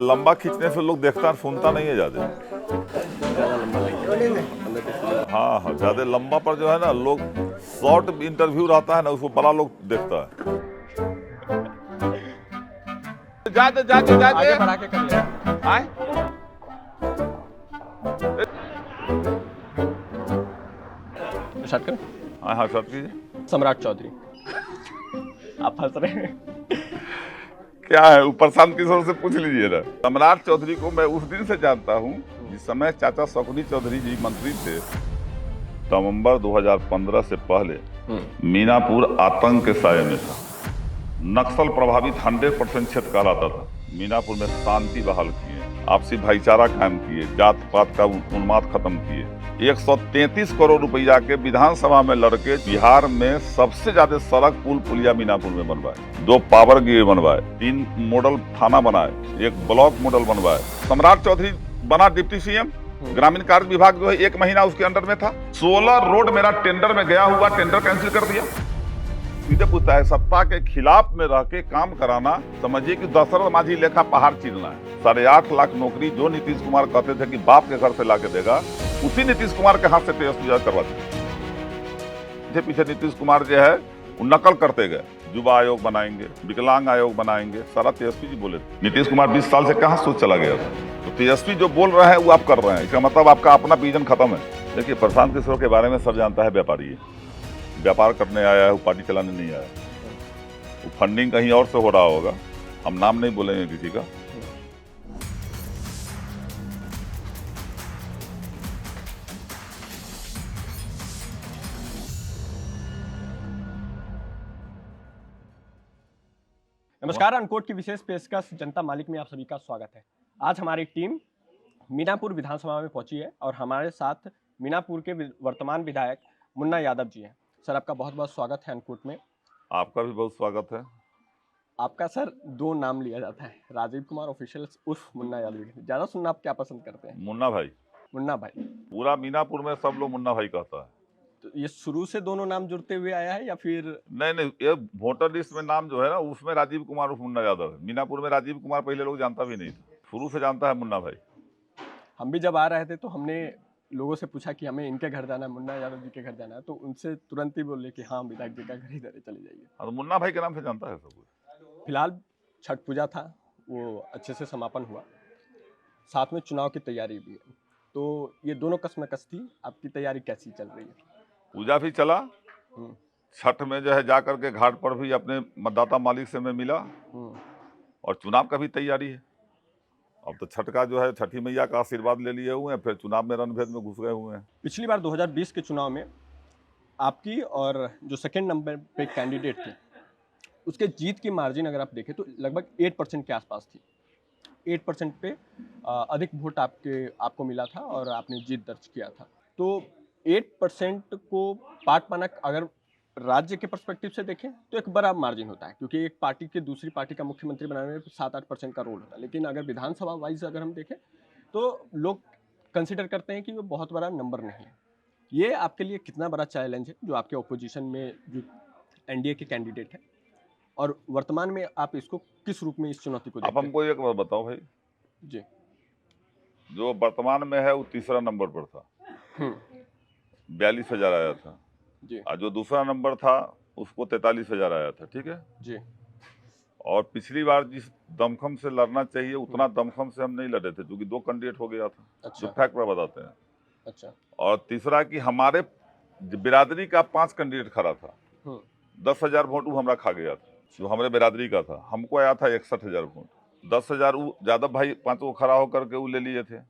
लंबा खींचने से लोग देखता और सुनता नहीं है ज्यादा। हाँ हाँ, ज्यादा लंबा पर जो है ना, लोग शॉर्ट इंटरव्यू रहता है ना, उसको बड़ा लोग देखता है। जाते जाते जाते आगे बढ़ा के करिए। आए स्टार्ट करें। हाँ हाँ, शॉर्ट कीजिए। सम्राट चौधरी। आप हंस रहे हैं। क्या है, वो प्रशांत किशोर से पूछ लीजिए ना। सम्राट चौधरी को मैं उस दिन से जानता हूँ जिस समय चाचा शकुनी चौधरी जी मंत्री थे। नवंबर 2015 से पहले मीनापुर आतंक के साये में था। नक्सल प्रभावित 100% क्षेत्र कहलाता था। मीनापुर में शांति बहाल किए, आपसी भाईचारा कायम किए, जात पात का उन्माद खत्म किए। 133 करोड़ रुपया के विधानसभा में लड़के बिहार में सबसे ज्यादा सड़क पुल पुलिया मीनापुर में बनवाए, 2 पावर ग्रिड बनवाए, 3 मॉडल थाना बनाए, 1 ब्लॉक मॉडल बनवाए। सम्राट चौधरी बना डिप्टी सीएम। ग्रामीण कार्य विभाग जो है 1 महीना उसके अंडर में था। 16 रोड मेरा टेंडर में गया हुआ, टेंडर कैंसिल कर दिया। सीधे पूछता है, सत्ता के खिलाफ में रह के काम कराना समझिए कि दशरथ माझी लेखा पहाड़ चीरना है। 8.5 लाख नौकरी जो नीतीश कुमार कहते थे कि बाप के घर से लाके देगा, उसी नीतीश कुमार के हाथ से तेजस्वी करवा दिया। पीछे नीतीश कुमार जो है वो नकल करते गए, युवा आयोग बनाएंगे, विकलांग आयोग बनाएंगे, सारा तेजस्वी जी बोले। नीतीश कुमार 20 साल से कहाँ सोच चला गया था। तो तेजस्वी जो बोल रहे हैं वो आप कर रहे हैं, इसका मतलब आपका अपना विजन खत्म है। देखिए, प्रशांत किशोर के बारे में सब जानता है, व्यापारी है, व्यापार करने आया है, वो पार्टी चलाने नहीं आया। वो फंडिंग कहीं और से हो रहा होगा, हम नाम नहीं बोलेंगे किसी का। नमस्कार, अनकोट की विशेष पेशकश जनता मालिक में आप सभी का स्वागत है। आज हमारी टीम मीनापुर विधानसभा में पहुंची है और हमारे साथ मीनापुर के वर्तमान विधायक मुन्ना यादव जी हैं। सर, आपका बहुत बहुत स्वागत है अनकोट में। आपका भी बहुत स्वागत है। आपका सर 2 नाम लिया जाता है, राजीव कुमार ऑफिशियल उर्फ मुन्ना यादव। ज्यादा सुनना आप क्या पसंद करते हैं? मुन्ना भाई। मुन्ना भाई। पूरा मीनापुर में सब लोग मुन्ना भाई कहता है। तो ये शुरू से दोनों नाम जुड़ते हुए आया है या फिर? नहीं नहीं, ये वोटर लिस्ट में नाम जो है ना, उसमें राजीव कुमार उर्फ मुन्ना यादव है। मीनापुर में राजीव कुमार पहले लोग जानता भी नहीं था, शुरू से जानता है मुन्ना भाई। हम भी जब आ रहे थे तो हमने लोगों से पूछा कि हमें इनके घर जाना है, मुन्ना यादव जी के घर जाना है, तो उनसे तुरंत ही बोले कि हाँ, विधायक जी का घर इधर है, चले जाइए। तो मुन्ना भाई के नाम से जानता है सब कुछ। फिलहाल छठ पूजा था, वो अच्छे से समापन हुआ, साथ में चुनाव की तैयारी भी है, तो ये दोनों कश्मकश थी। आपकी तैयारी कैसी चल रही है? पूजा भी चला, छठ में जो है जाकर के घाट पर भी अपने मतदाता मालिक से मैं मिला, और चुनाव का भी तैयारी है। अब तो छठ का जो है, छठी मैया का आशीर्वाद ले लिए हुए हैं, फिर चुनाव में रणभेद में घुस गए हुए हैं। पिछली बार 2020 के चुनाव में आपकी और जो सेकेंड नंबर पे कैंडिडेट थे, उसके जीत की मार्जिन अगर आप देखें तो लगभग 8% के आसपास थी। 8% पे अधिक वोट आपको मिला था और आपने जीत दर्ज किया था। तो 8% को पाट पाना, अगर राज्य के पर्सपेक्टिव से देखें तो एक बड़ा मार्जिन होता है, क्योंकि एक पार्टी के दूसरी पार्टी का मुख्यमंत्री बनाने में 7-8% का रोल होता है। लेकिन अगर विधानसभा वाइज अगर हम देखें तो लोग कंसिडर करते हैं कि वो बहुत बड़ा नंबर नहीं है। ये आपके लिए कितना बड़ा चैलेंज है, जो आपके ऑपोजिशन में जो एनडीए के कैंडिडेट है, और वर्तमान में आप इसको किस रूप में इस चुनौती को आप देखते हैं? हमको एक बात बताओ भाई, जी। जो वर्तमान में है वो तीसरा नंबर पर था, 42,000 आया था। जी। और जो दूसरा नंबर था उसको 43,000 आया था, ठीक है जी। और पिछली बार जिस दमखम से लड़ना चाहिए उतना दमखम से हम नहीं लड़े थे, क्योंकि 2 कैंडिडेट हो गया था। अच्छा। जो फैक्ट पर बताते हैं। अच्छा। और तीसरा कि हमारे बिरादरी का 5 कैंडिडेट खड़ा था, 10,000 वोट वो हमारा खा गया था, जो हमारे बिरादरी का था। हमको आया था 61,000 वोट। 10,000 यादव भाई 5 को खड़ा होकर के वो ले लिए थे।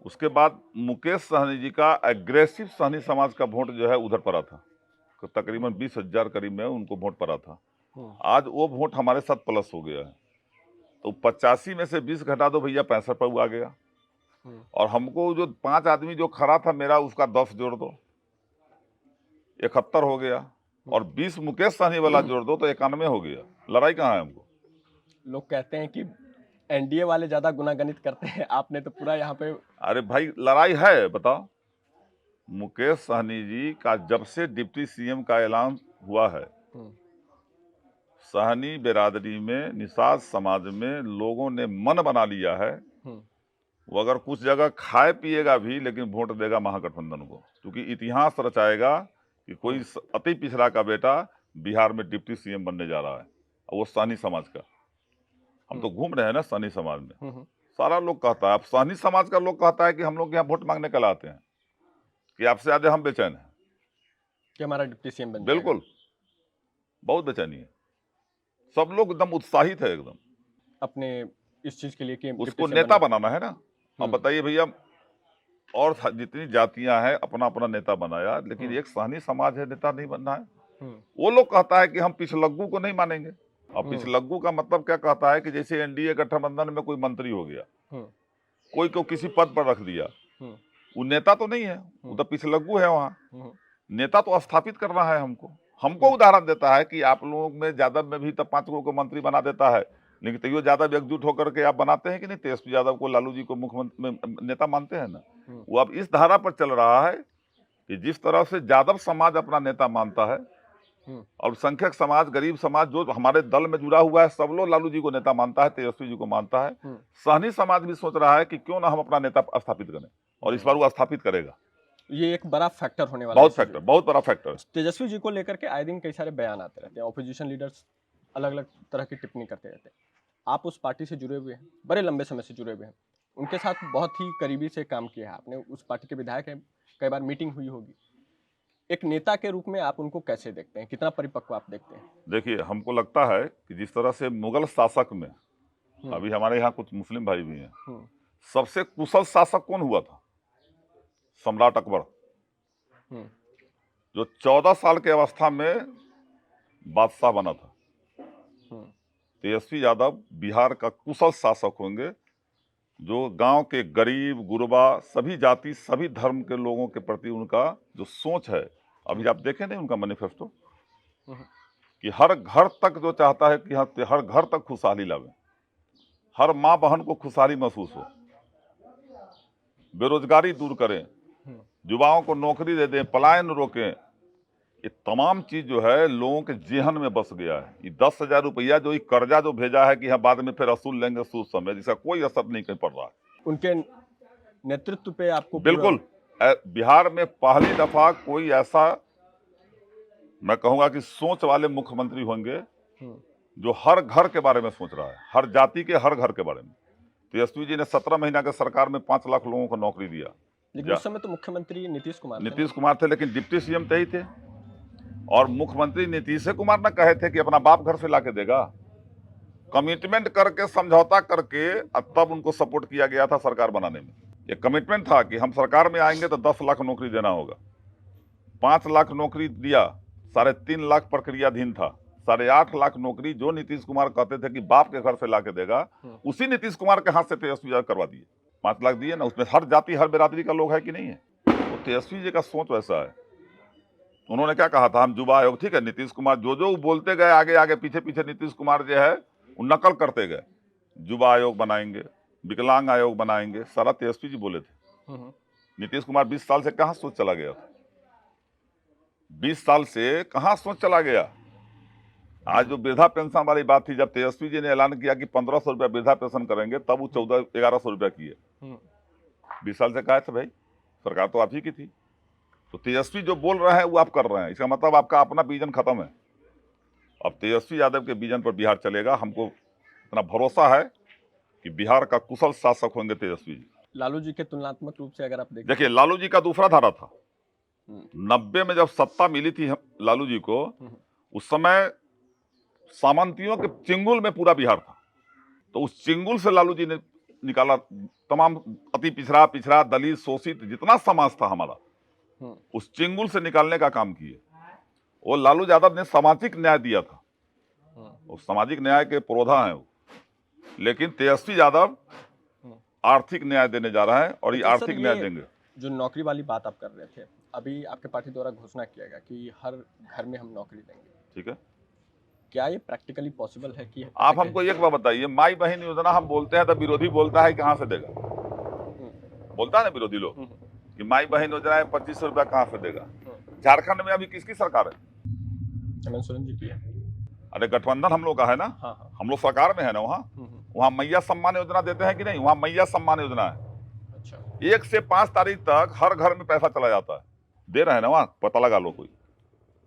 उसके बाद मुकेश सहनी जी का एग्रेसिव सहनी समाज का वोट जो है उधर पड़ा था, तकरीबन 20,000 करीब में उनको वोट पड़ा था। आज वो वोट हमारे साथ प्लस हो गया है, तो 85 में से 20 घटा दो भैया, 65 पर वो आ गया। और हमको जो 5 आदमी जो खड़ा था मेरा, उसका 10 जोड़ दो, 71 हो गया। और 20 मुकेश सहनी वाला जोड़ दो तो 91 हो गया। लड़ाई कहाँ है हमको? लोग कहते हैं कि एनडीए वाले ज्यादा गुनागणित करते हैं, आपने तो पूरा यहाँ पे। अरे भाई, लड़ाई है, बताओ। मुकेश सहनी जी का जब से डिप्टी सीएम का ऐलान हुआ है, सहनी बिरादरी में, निषाद समाज में लोगों ने मन बना लिया है, वो अगर कुछ जगह खाए पिएगा भी लेकिन वोट देगा महागठबंधन को, क्योंकि इतिहास रचाएगा कि कोई अति पिछड़ा का बेटा बिहार में डिप्टी सीएम बनने जा रहा है, और वो सहनी समाज का। हम तो घूम रहे हैं ना सहनी समाज में, सारा लोग कहता है, अब सहनी समाज का लोग कहता है कि हम लोग यहाँ वोट मांगने कल आते हैं कि आपसे ज्यादा हम बेचैन हैं कि हमारा डिप्टी सीएम बन बिल्कुल, बहुत बेचैनी है, सब लोग एकदम उत्साहित है एकदम अपने इस चीज के लिए कि उसको नेता बनाना है ना। अब बताइए भैया, और जितनी जातियां हैं अपना अपना नेता बनाया, लेकिन एक सहनी समाज है नेता नहीं बनना है। वो लोग कहता है कि हम पिछलग्गू को नहीं मानेंगे। अब पिछलग्गू का मतलब क्या कहता है कि जैसे एनडीए गठबंधन में कोई मंत्री हो गया, कोई को किसी पद पर रख दिया, वो नेता तो नहीं है, वो तो पिछलग्गू है। वहाँ नेता तो स्थापित करना है हमको उदाहरण देता है कि आप लोगों में यादव में भी तब 5 को मंत्री बना देता है, लेकिन तैयो यादव एकजुट होकर के आप बनाते हैं कि नहीं? तेजस्वी यादव को लालू जी को मुख्यमंत्री नेता मानते हैं ना। वो अब इस धारा पर चल रहा है कि जिस तरह से यादव समाज अपना नेता मानता है और संख्यक समाज, गरीब समाज जो हमारे दल में जुड़ा हुआ है, सब लोग लालू जी को नेता मानता है, तेजस्वी जी को मानता है। सहनी समाज भी सोच रहा है कि क्यों ना हम अपना नेता स्थापित करें, और इस बार वो स्थापित करेगा। ये एक बड़ा फैक्टर होने वाला है, बहुत बड़ा फैक्टर। तेजस्वी जी को लेकर के आए दिन कई सारे बयान आते रहते हैं, ऑपोजिशन लीडर्स अलग अलग तरह की टिप्पणी करते रहते हैं। आप उस पार्टी से जुड़े हुए हैं, बड़े लंबे समय से जुड़े हुए हैं, उनके साथ बहुत ही करीबी से काम किया है आपने, उस पार्टी के विधायक हैं, कई बार मीटिंग हुई होगी। एक नेता के रूप में आप उनको कैसे देखते हैं, कितना परिपक्व आप देखते हैं? देखिए, हमको लगता है कि जिस तरह से मुगल शासक में, अभी हमारे यहाँ कुछ मुस्लिम भाई भी हैं, सबसे कुशल शासक कौन हुआ था? सम्राट अकबर, जो 14 साल के अवस्था में बादशाह बना था। तेजस्वी यादव बिहार का कुशल शासक होंगे, जो गांव के गरीब गुरबा, सभी जाति, सभी धर्म के लोगों के प्रति उनका जो सोच है, अभी आप देखें नहीं उनका मैनिफेस्टो, कि हर घर तक जो चाहता है कि हर घर तक खुशहाली लावे, हर माँ बहन को खुशहाली महसूस हो, बेरोजगारी दूर करें, युवाओं को नौकरी दे दें, पलायन रोकें। ये तमाम चीज जो है लोगों के जेहन में बस गया है। ये 10,000 रुपया जो कर्जा जो भेजा है कि हम बाद में फिर असूल लेंगे सूद समय, जिसका कोई असर नहीं कहीं पड़ रहा है। उनके नेतृत्व पे आपको बिल्कुल बिहार में पहली दफा कोई ऐसा, मैं कहूंगा कि सोच वाले मुख्यमंत्री होंगे जो हर घर के बारे में सोच रहा है, हर जाति के हर घर के बारे में। तेजस्वी जी ने 17 महीना के सरकार में 5 लाख लोगों को नौकरी दिया, लेकिन उस समय तो मुख्यमंत्री नीतीश कुमार थे, लेकिन डिप्टी सीएम तो ही थे, और मुख्यमंत्री नीतीश कुमार ने कहे थे कि अपना बाप घर से लाके देगा। कमिटमेंट करके, समझौता करके, तब उनको सपोर्ट किया गया था सरकार बनाने में। ये कमिटमेंट था कि हम सरकार में आएंगे तो 10 लाख नौकरी देना होगा। 5 लाख नौकरी दिया, 3.5 लाख प्रक्रियाधीन था, 8.5 लाख नौकरी जो नीतीश कुमार कहते थे कि बाप के घर से लाके देगा, उसी नीतीश कुमार के हाथ से तेजस्वी यादव करवा दिए। 5 लाख दिए ना, उसमें हर जाति हर बिरादरी का लोग है कि नहीं है। तो तेजस्वी जी का सोच वैसा है। उन्होंने क्या कहा था, हम युवा आयोग, ठीक है, नीतीश कुमार जो बोलते गए, आगे आगे पीछे पीछे नीतीश कुमार जो है वो नकल करते गए। युवा आयोग बनाएंगे, विकलांग आयोग बनाएंगे, सारा तेजस्वी जी बोले थे। नीतीश कुमार 20 साल से कहाँ सोच चला गया था, 20 साल से कहाँ सोच चला गया। आज जो वृद्धा पेंशन वाली बात थी, जब तेजस्वी जी ने ऐलान किया कि 1500 रुपया वृद्धा पेंशन करेंगे, तब वो 1100 रुपया किए। 20 साल से कहा था भाई, सरकार तो आप ही की थी। तो तेजस्वी जो बोल रहे हैं वो आप कर रहे हैं, इसका मतलब आपका अपना विजन खत्म है। अब तेजस्वी यादव के विजन पर बिहार चलेगा। हमको इतना भरोसा है कि बिहार का कुशल शासक होंगे तेजस्वी जी। लालू जी के तुलनात्मक रूप से अगर आप देखिए, लालू जी का दूसरा धारा था। 90 में जब सत्ता मिली थी लालू जी को, उस समय सामंतियों के चिंगुल में पूरा बिहार था। तो उस चिंगुल से लालू जी ने निकाला तमाम अति पिछड़ा दलित शोषित जितना समाज था हमारा, उस चिंगुल से निकालने का काम किए। वो लालू यादव ने सामाजिक न्याय दिया था, वो सामाजिक न्याय के पुरोधा हैं वो। लेकिन तेजस्वी यादव आर्थिक न्याय देने जा रहा है, और ये आर्थिक न्याय देंगे। जो नौकरी वाली बात आप कर रहे थे, अभी आपके पार्टी द्वारा घोषणा किया गया कि हर घर में हम नौकरी देंगे, ठीक है, क्या ये प्रैक्टिकली पॉसिबल है? कि आप हमको एक बार बताइए, माई बहन योजना हम बोलते हैं तो विरोधी बोलता है कहाँ से देगा, बोलता है ना विरोधी लोग कि माई बहन योजना है, 2500 रुपया कहाँ से देगा। झारखंड में अभी किसकी सरकार है? हेमंत सोरेन जी की है। अरे गठबंधन हम लोग का है ना, हाँ हाँ। हम लोग सरकार में है ना। वहाँ मैया सम्मान योजना देते हैं कि नहीं? वहाँ मैया सम्मान योजना है। अच्छा, 1 से 5 तारीख तक हर घर में पैसा चला जाता है, दे रहे हैं ना, वहाँ पता लगा लो कोई।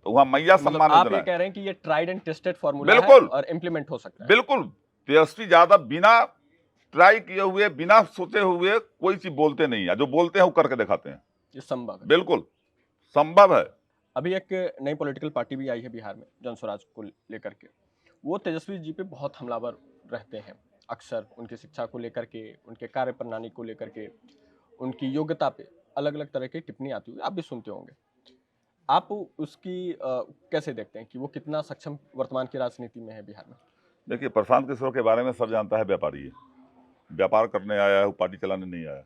तो वहाँ मैया तो मतलब सम्मान आप योजना ये है। कह रहे हैं कि ये ट्राइड एंड टेस्टेड फॉर्मूला है बिल्कुल और इम्प्लीमेंट हो सकता है। बिल्कुल। तेजस्वी यादव बिना ट्राई किए हुए, बिना सोचे हुए कोई चीज बोलते नहीं है, जो बोलते हैं वो करके दिखाते हैं। ये संभव है। बिल्कुल संभव है। अभी एक नई पॉलिटिकल पार्टी भी आई है बिहार में, जन स्वराज को लेकर के। वो तेजस्वी जी पे बहुत हमलावर रहते हैं, अक्सर उनकी शिक्षा को लेकर के, उनके कार्य प्रणाली को लेकर के, उनकी योग्यता पे अलग अलग तरह की टिप्पणी आती हुई आप भी सुनते होंगे। आप उसकी कैसे देखते हैं कि वो कितना सक्षम वर्तमान की राजनीति में है बिहार में? देखिए, प्रशांत किशोर के बारे में सब जानता है, व्यापारी है, व्यापार करने आया है, वो पार्टी चलाने नहीं आया।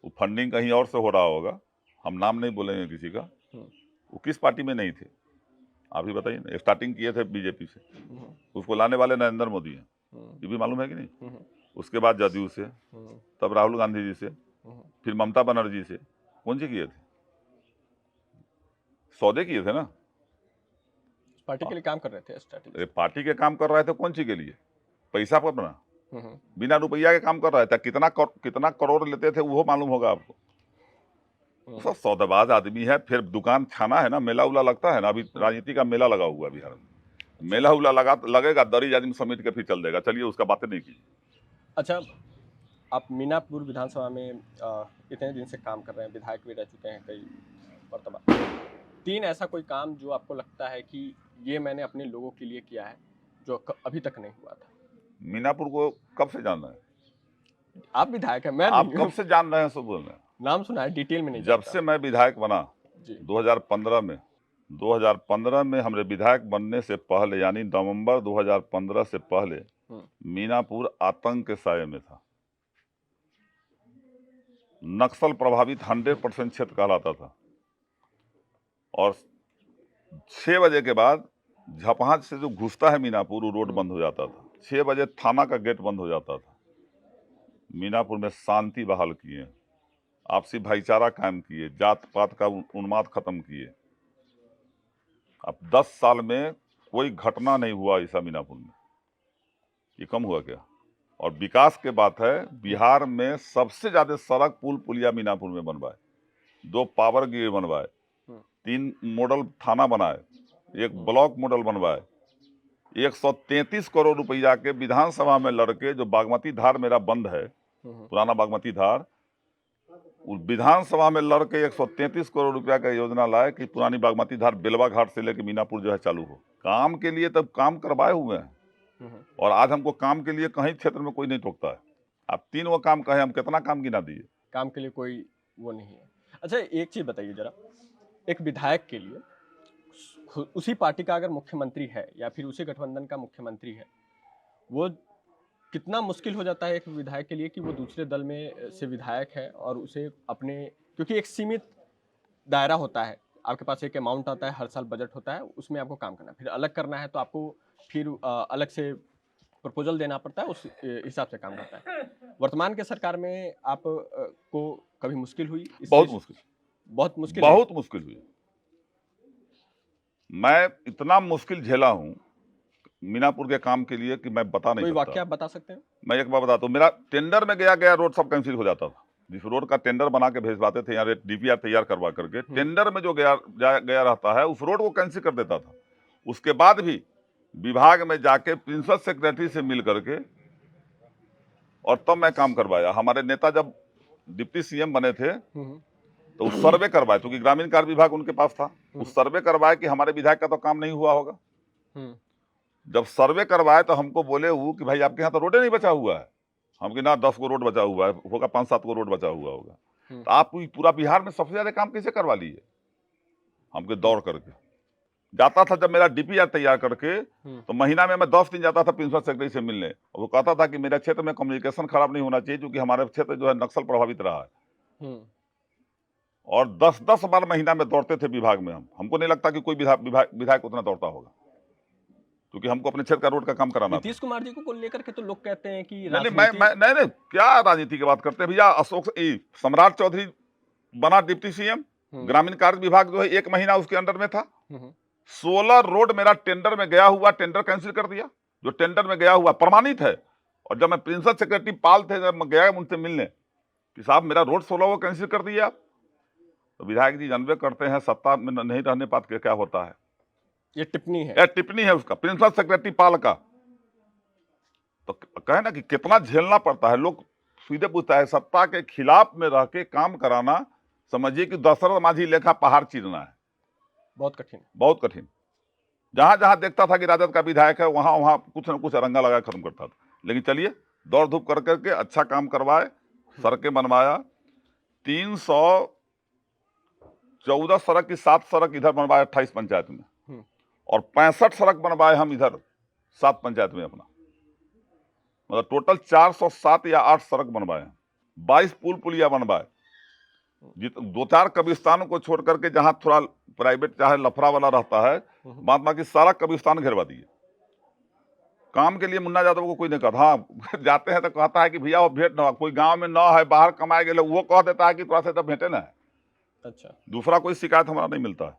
वो फंडिंग कहीं और से हो रहा होगा, हम नाम नहीं बोलेंगे किसी का। वो किस पार्टी में नहीं थे आप ही बताइए ना। स्टार्टिंग किए थे बीजेपी से, उसको लाने वाले नरेंद्र मोदी हैं, ये भी मालूम है कि नहीं? उसके बाद जदयू से, तब राहुल गांधी जी से, फिर ममता बनर्जी से। कौन सी किए थे? सौदे किए थे ना। पार्टी के लिए काम कर रहे थे स्टार्टिंग। अरे पार्टी के काम कर रहे थे, कौन सी के लिए? पैसा पर बना, बिना रुपया के काम कर रहे थे। कितना करोड़ लेते थे वो मालूम होगा आपको। सब सौदेबाज आदमी है। फिर दुकान छाना है ना, मेला उला लगता है ना, अभी राजनीति का मेला लगा हुआ है बिहार में। मेला उला लगेगा, दरी आदमी समेट के फिर चल देगा। चलिए, उसका बातें नहीं की। अच्छा, आप मीनापुर विधानसभा में इतने दिन से काम कर रहे हैं, विधायक भी रह चुके हैं कई मर्तबा। 3 ऐसा कोई काम जो आपको लगता है कि ये मैंने अपने लोगों के लिए किया है, जो अभी तक नहीं हुआ था? मीनापुर को कब से जान रहे हैं आप विधायक हैं, मैं आप? नहीं कब हूँ। से जान रहे हैं सब बोल रहे हैं? नाम सुना है, डिटेल में नहीं जब जानता। से मैं विधायक बना जी। 2015 में हमारे विधायक बनने से पहले, यानी नवंबर 2015 से पहले, मीनापुर आतंक के साये में था। नक्सल प्रभावित 100% क्षेत्र कहलाता था। और 6 बजे के बाद झपहाज से जो घुसता है मीनापुर, वो रोड बंद हो जाता था। 6 बजे थाना का गेट बंद हो जाता था। मीनापुर में शांति बहाल किए, आपसी भाईचारा कायम किए, जात पात का उन्माद खत्म किए। अब 10 साल में कोई घटना नहीं हुआ ऐसा मीनापुर में। ये कम हुआ क्या? और विकास के बात है, बिहार में सबसे ज्यादा सड़क पुल पुलिया मीनापुर में बनवाए, 2 पावर ग्रिड बनवाए, 3 मॉडल थाना बनाए, 1 ब्लॉक मॉडल बनवाए। 133 करोड़ रुपया के विधानसभा में लड़के, जो बागमती धार मेरा बंद है, पुराना बागमती धार, उस विधानसभा में लड़के 133 करोड़ रुपया का योजना लाए कि पुरानी बागमती धार बेलवा घाट से लेकर मीनापुर जो है चालू हो। काम के लिए तब काम करवाए हुए हैं। और आज हमको काम के लिए कहीं क्षेत्र में कोई नहीं टोकता है। आप 3 वो काम कहे, हम कितना काम गिना दिए? काम के लिए कोई वो नहीं है। अच्छा, एक चीज बताइए जरा, एक विधायक के लिए उसी पार्टी का अगर मुख्यमंत्री है या फिर उसी गठबंधन का मुख्यमंत्री है, वो कितना मुश्किल हो जाता है एक विधायक के लिए कि वो दूसरे दल में से विधायक है और उसे अपने, क्योंकि एक सीमित दायरा होता है, आपके पास एक अमाउंट आता है, हर साल बजट होता है, उसमें आपको काम करना है, फिर अलग करना है तो आपको फिर अलग से प्रपोजल देना पड़ता है, उस हिसाब से काम करता है। वर्तमान के सरकार में आप को कभी मुश्किल हुई? बहुत मुश्किल, बहुत मुश्किल, बहुत मुश्किल हुई। मैं इतना मुश्किल झेला हूं मीनापुर के काम के लिए कि मैं बता नहीं सकता। कोई वाकया आप बता सकते हैं? मैं एक बार बताता हूँ। मेरा टेंडर में गया रोड सब कैंसिल हो जाता था। जिस रोड का टेंडर बना के भेजवाते थे, यहाँ डीपीआर तैयार करवा करके, टेंडर में जो गया रहता है, उस रोड को कैंसिल कर देता था। उसके बाद भी विभाग में जाके प्रिंसिपल सेक्रेटरी से मिल करके, और तब मैं काम करवाया। हमारे नेता जब डिप्टी सीएम बने थे तो उस सर्वे करवाए, क्योंकि ग्रामीण कार्य विभाग उनके पास था। उस सर्वे करवाए कि हमारे विधायक का तो काम नहीं हुआ होगा। जब सर्वे करवाए तो हमको बोले वो कि भाई आपके यहाँ तो रोडे नहीं बचा हुआ है। हम कि ना 10 को रोड बचा हुआ है, होगा 5-7 को रोड बचा हुआ होगा। तो आप पूरा बिहार में सबसे ज्यादा काम कैसे करवा लिए? हमके दौड़ करके जाता था। जब मेरा डीपीआर तैयार करके, तो महीना में मैं 10 दिन जाता था प्रिंसिपल सेक्रेटरी से मिलने। वो कहता था कि मेरे क्षेत्र में कम्युनिकेशन खराब नहीं होना चाहिए, क्योंकि हमारे क्षेत्र जो है नक्सल प्रभावित रहा है। और 10-10 बार महीना में दौड़ते थे विभाग में। हमको नहीं लगता कि कोई विधायक उतना दौड़ता होगा, क्योंकि हमको अपने क्षेत्र का रोड का काम कराना। नीतीश कुमार जी को लेकर के तो लोग कहते हैं कि नहीं, क्या राजनीति की बात करते हैं भैया? अशोक सम्राट चौधरी बना डिप्टी सीएम, ग्रामीण कार्य विभाग जो है 1 महीना उसके अंडर में था। 16 रोड मेरा टेंडर में गया हुआ टेंडर कैंसिल कर दिया, जो टेंडर में गया हुआ प्रमाणित है। और जब मैं प्रिंसिपल सेक्रेटरी पाल थे, जब मैं गया उनसे मिलने कि साहब मेरा रोड 16 वो कैंसिल कर दिया। तो विधायक जी जानबे करते हैं सत्ता में नहीं रहने पात के क्या होता है। ये टिप्पणी है। यह टिप्पणी है उसका, प्रिंसिपल सेक्रेटरी पाल का। तो कहे ना कि कितना झेलना पड़ता है। लोग सीधे पूछता है, सत्ता के खिलाफ में रह के काम कराना समझिए कि दशरथ माझी लेखा पहाड़ चीरना है, बहुत कठिन। बहुत कठिन। जहां जहां देखता था कि राजद का विधायक है, वहां वहां कुछ न कुछ अरंगा लगा खत्म करता था। लेकिन चलिए, दौड़ धूप कर करके अच्छा काम करवाए, सड़कें बनवाया। 314 सड़क की 7 सड़क इधर बनवाए 28 पंचायत में, और 65 सड़क बनवाए हम इधर 7 पंचायत में अपना। मतलब टोटल 407 या 8 सड़क बनवाए, 22 पुल पुलिया बनवाए। 2-4 कब्रिस्तानों को छोड़ करके जहां थोड़ा प्राइवेट चाहे लफड़ा वाला रहता है, बाद बाकी सारा कब्रिस्तान घेरवा दिए। काम के लिए मुन्ना यादव को कोई नहीं कहता। हाँ, जाते हैं तो कहता है कि भैया वो भेंट ना, कोई गांव में ना है, बाहर कमाए गए, वो कह देता है कि थोड़ा सा तब भेंटे ना है। अच्छा, दूसरा कोई शिकायत हमारा नहीं मिलता है।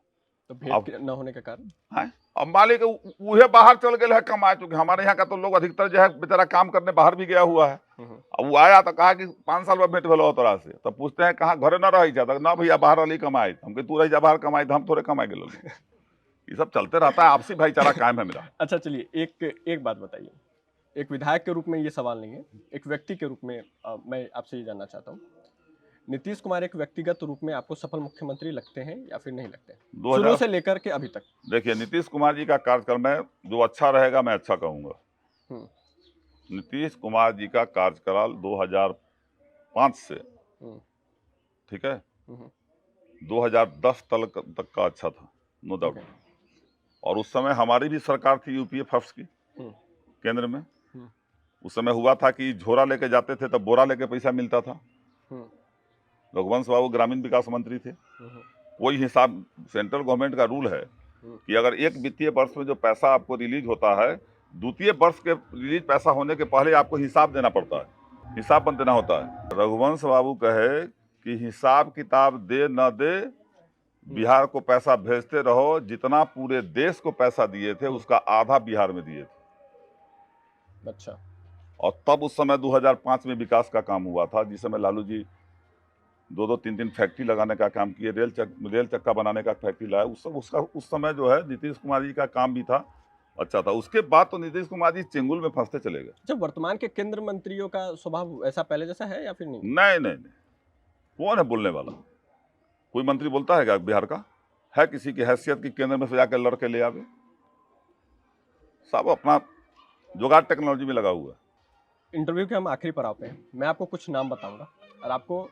तो भेंट न होने के कारण है अब मालिक उहे बाहर चल गए है कमाए, चूंकि हमारे यहाँ का तो लोग अधिकतर जो है बेचारा काम करने बाहर भी गया हुआ है। अब वो आया तो कहा कि 5 साल में भेंट भेलो तोरा से, तो पूछते हैं कहाँ घरे न रही जाता ना भैया बाहर रही कमाए। हम तू रही जा बाहर कमाए, हम थोड़े कमाए गए। ये सब चलते रहता है, आपसी भाईचारा कायम है मेरा। अच्छा चलिए, एक बात बताइए। एक विधायक के रूप में ये सवाल नहीं है, एक व्यक्ति के रूप में मैं आपसे ये जानना चाहता हूँ, नीतीश कुमार एक व्यक्तिगत रूप में आपको सफल मुख्यमंत्री लगते हैं या फिर नहीं लगते? शुरू से लेकर के अभी तक। देखिए, नीतीश कुमार जी का कार्यक्रम है, जो अच्छा रहेगा मैं अच्छा कहूँगा। नीतीश कुमार जी का कार्यकाल 2005 से, ठीक है, 2010 तक का अच्छा था, नो डाउट। और उस समय हमारी भी सरकार थी यूपीए फर्स्ट की, केंद्र में। उस समय हुआ था कि झोरा लेके जाते थे तब बोरा लेके पैसा मिलता था। रघुवंश बाबू ग्रामीण विकास मंत्री थे। कोई हिसाब, सेंट्रल गवर्नमेंट का रूल है कि अगर एक वित्तीय वर्ष में जो पैसा आपको रिलीज होता है, द्वितीय वर्ष के रिलीज पैसा होने के पहले आपको हिसाब देना पड़ता है, हिसाब देना होता है। रघुवंश बाबू कहे कि हिसाब किताब दे न दे, बिहार को पैसा भेजते रहो। जितना पूरे देश को पैसा दिए थे उसका आधा बिहार में दिए थे। अच्छा। और तब उस समय 2005 में विकास का काम हुआ था, जिस समय लालू जी 2-2, 3-3 फैक्ट्री लगाने का काम किए, रेल चक्का बनाने का फैक्ट्री लाया। उस समय जो है नीतीश कुमार जी का काम भी था, अच्छा था। उसके बाद तो नीतीश कुमार जी चेंगुल में फंसते चले गए। जब वर्तमान के केंद्र मंत्रियों का स्वभाव ऐसा पहले जैसा है या फिर नहीं? नहीं, कौन है बोलने वाला? कोई मंत्री बोलता है क्या बिहार का? है किसी की हैसियत की केंद्र में से जाकर लड़के ले आवे? सब अपना जुगाड़ टेक्नोलॉजी में लगा हुआ है। इंटरव्यू के हम आखिरी पड़ाव पे हैं। मैं आपको कुछ नाम बताऊंगा और आपको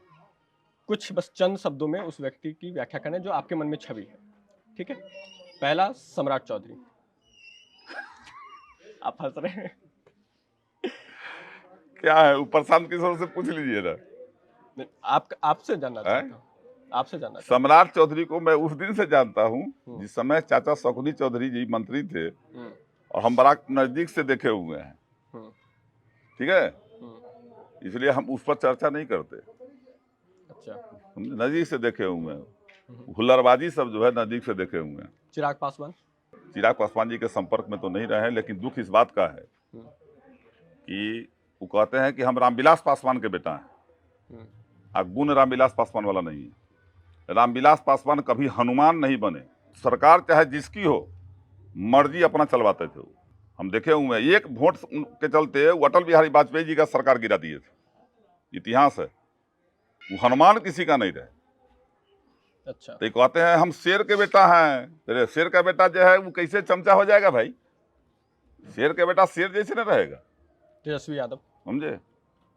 कुछ बस चंद शब्दों में उस व्यक्ति की व्याख्या करना है जो आपके मन में छवि है, ठीक है? पहला, सम्राट चौधरी। आप हंस रहे हैं। क्या है, ऊपर शांत किशोर से पूछ लीजिए ना। आपसे जानना चाहता हूँ, आपसे जानना। सम्राट चौधरी को मैं उस दिन से जानता हूँ जिस समय चाचा शकुनी चौधरी जी मंत्री थे, और हम बड़ा नजदीक से देखे हुए हैं, ठीक है, इसलिए हम उस पर चर्चा नहीं करते। अच्छा, हम नजदीक से देखे हुए हैं, हुल्लड़बाजी सब जो है नजदीक से देखे हुए हैं। चिराग पासवान जी के संपर्क में तो नहीं रहे, लेकिन दुख इस बात का है कि वो कहते हैं कि हम रामविलास पासवान के बेटा हैं, और गुण रामविलास पासवान वाला नहीं है। रामविलास पासवान कभी हनुमान नहीं बने। सरकार चाहे जिसकी हो, मर्जी अपना चलवाते थे। हम देखे हुए हैं, एक वोट के चलते वो अटल बिहारी वाजपेयी जी का सरकार गिरा दिए थे, इतिहास है। वो हनुमान किसी का नहीं रहे। अच्छा, तो कहते हैं हम शेर के बेटा हैं। तेरे शेर का बेटा जो है वो कैसे चमचा हो जाएगा भाई? शेर के बेटा शेर जैसे न रहेगा। तेजस्वी यादव, समझे?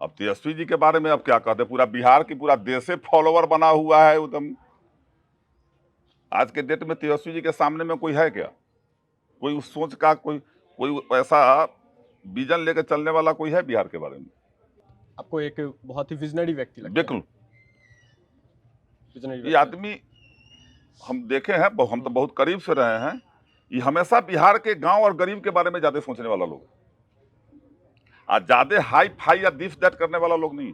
अब तेजस्वी जी के बारे में अब क्या कहते हैं? पूरा बिहार की पूरा देश से फॉलोवर बना हुआ है एकदम। आज के डेट में तेजस्वी जी के सामने में कोई है क्या? कोई उस सोच का कोई ऐसा विजन लेकर चलने वाला कोई है बिहार के बारे में? आपको एक बहुत ही विजनरी व्यक्ति लगता है? बिल्कुल। ये आदमी हम देखे हैं, हम तो बहुत करीब से रहे हैं। ये हमेशा बिहार के गांव और गरीब के बारे में ज्यादा सोचने वाला लोग, आज ज्यादा हाई फाई या दिस दैट करने वाला लोग नहीं।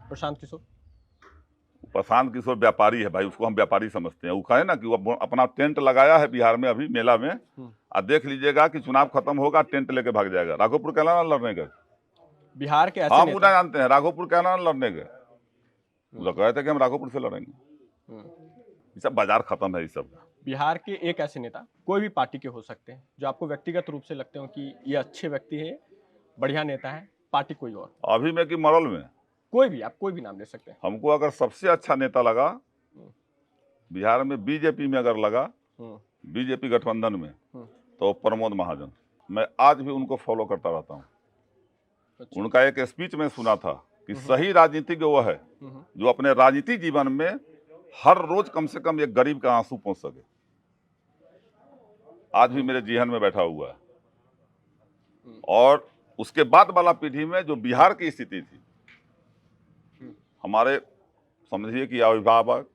प्रशांत किशोर प्रशांत किशोर व्यापारी है भाई, उसको हम व्यापारी समझते हैं। वो कहे ना कि वो अपना टेंट लगाया है बिहार में अभी मेला में, और देख लीजिएगा कि चुनाव खत्म होगा टेंट लेके भाग जाएगा। राघोपुर कहना लड़ने का, बिहार के ऐसे हम नेता उन्हें जानते हैं। राघोपुर कहना लड़ने का, वो कहे थे कि हम राघोपुर से लड़ेंगे। ये सब बाजार खत्म है। ये सब बिहार के एक ऐसे नेता कोई भी पार्टी के हो सकते हैं जो आपको व्यक्तिगत रूप से लगते हो कि ये अच्छे व्यक्ति है, बढ़िया नेता है, पार्टी कोई और, अभी में कि मरल में, कोई भी, आप कोई भी नाम ले सकते हैं। हमको अगर सबसे अच्छा नेता लगा बिहार में, बीजेपी में अगर लगा, बीजेपी गठबंधन में, तो प्रमोद महाजन। मैं आज भी उनको फॉलो करता रहता हूँ। अच्छा। उनका एक स्पीच में सुना था कि सही राजनीतिज्ञ वो है जो अपने राजनीतिक जीवन में हर रोज कम से कम एक गरीब का आंसू पहुंच सके। आज भी मेरे जेहन में बैठा हुआ है। और उसके बाद वाला पीढ़ी में जो बिहार की स्थिति थी, हमारे समझिए कि अभिभावक,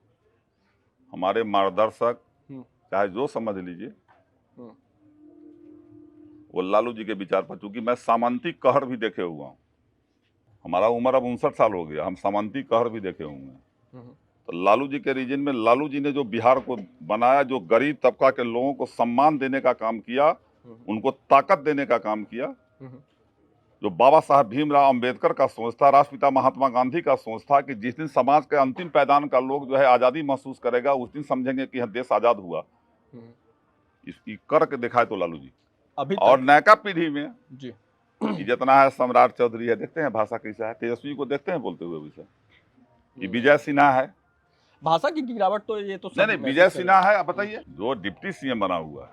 हमारे मार्गदर्शक, चाहे जो समझ लीजिए, वो लालू जी के विचार पर, चूंकि मैं सामंती कहर भी देखे हुआ हूँ। हमारा उम्र अब 59 साल हो गया, हम सामंती कहर भी देखे हुए हैं। तो लालू जी के रीजन में लालू जी ने जो बिहार को बनाया, जो गरीब तबका के लोगों को सम्मान देने का काम किया, उनको ताकत देने का काम किया, जो बाबा साहब भीमराव अंबेडकर का सोच था, राष्ट्रपिता महात्मा गांधी का सोच था कि जिस दिन समाज के अंतिम पैदान का लोग जो है आज़ादी महसूस करेगा, उस दिन समझेंगे कि यह देश आज़ाद हुआ। इसकी करके दिखाए तो लालू जी। अभी और नयका पीढ़ी में जी कि जितना है, सम्राट चौधरी है, देखते हैं भाषा कैसा है, तेजस्वी को देखते हैं बोलते हुए विषय, कि विजय सिन्हा है, भाषा की गिरावट तो ये तो नहीं विजय सिन्हा है। आप बताइए, जो डिप्टी सीएम बना हुआ है,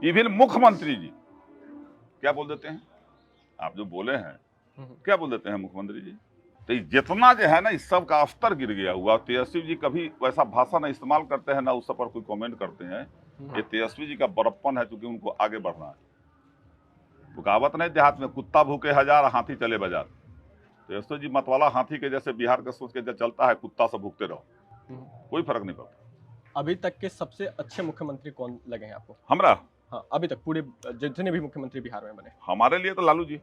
इवन मुख्यमंत्री जी क्या बोल देते हैं, आप जो बोले हैं क्या बोल देते हैं मुख्यमंत्री जी। तो जितना जो है ना, इस सब का स्तर गिर गया हुआ। तेजस्वी जी कभी वैसा भाषा न इस्तेमाल करते हैं, ना उस पर कोई कमेंट करते हैं। ये तेजस्वी जी का बड़प्पन है, क्योंकि उनको आगे बढ़ना है। वो कहावत नहीं देहात में, कुत्ता भूखे हजार हाथी चले बाजार। तेजस्वी जी मतवाला हाथी के जैसे बिहार के सोच के जो चलता है, कुत्ता से भूखते रहो, कोई फर्क नहीं पड़ता। अभी तक के सबसे अच्छे मुख्यमंत्री कौन लगे हैं आपको? हमरा, हाँ, अभी तक पूरे जितने भी मुख्यमंत्री बिहार में बने, हमारे लिए तो लालू जी।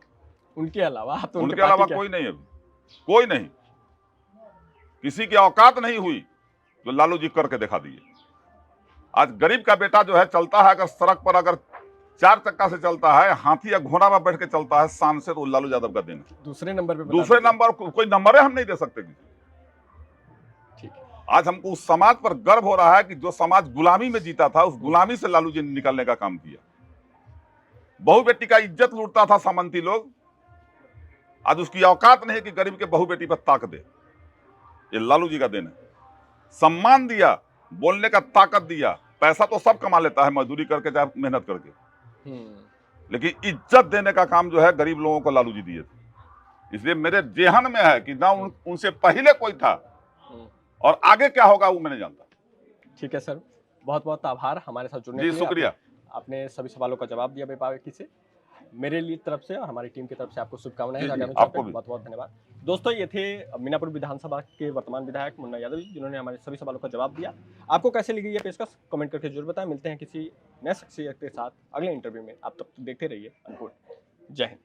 उनके अलावा तो उनके अलावा कोई नहीं, अभी कोई नहीं, किसी की औकात नहीं हुई जो लालू जी करके दिखा दिए। आज गरीब का बेटा जो है चलता है, अगर सड़क पर अगर 4 चक्का से चलता है, हाथी या घोड़ा में बैठ के चलता है शान से, तो लालू यादव का दिन है। दूसरे नंबर पे दूसरे नंबर कोई नंबर है हम नहीं दे सकते किसी। ठीक है। आज हमको उस समाज पर गर्व हो रहा है कि जो समाज गुलामी में जीता था, उस गुलामी से लालू जी ने निकलने का काम किया। बहु बेटी का इज्जत लूटता था सामंती लोग, आज उसकी औकात नहीं कि गरीब के बहु बेटी पर ताक दे। ये लालू जी का दिन है। सम्मान दिया, बोलने का ताकत दिया। पैसा तो सब कमा लेता है, मजदूरी करके चाहे मेहनत करके, लेकिन इज्जत देने का काम जो है गरीब लोगों को लालू जी दिए थे। इसलिए मेरे जेहन में है कि ना उनसे पहले कोई था, और आगे क्या होगा वो मैं नहीं जानता। ठीक है सर, बहुत बहुत आभार हमारे साथ जुड़ने जी, के लिए। शुक्रिया। आपने सभी सवालों का जवाब दिया बेबाकी से। मेरे लिए तरफ से और हमारी टीम की तरफ से आपको शुभकामनाएं। जी, आगामी आपको बहुत बहुत धन्यवाद। दोस्तों, ये थे मीनापुर विधानसभा के वर्तमान विधायक मुन्ना यादव जी, जिन्होंने हमारे सभी सवालों का जवाब दिया। आपको कैसे लगी ये पेशकश, कमेंट करके जरूर बताएं। मिलते हैं किसी नए शख्सियत के साथ अगले इंटरव्यू में। आप तब तक देखते रहिए अनपुर। जय हिंद।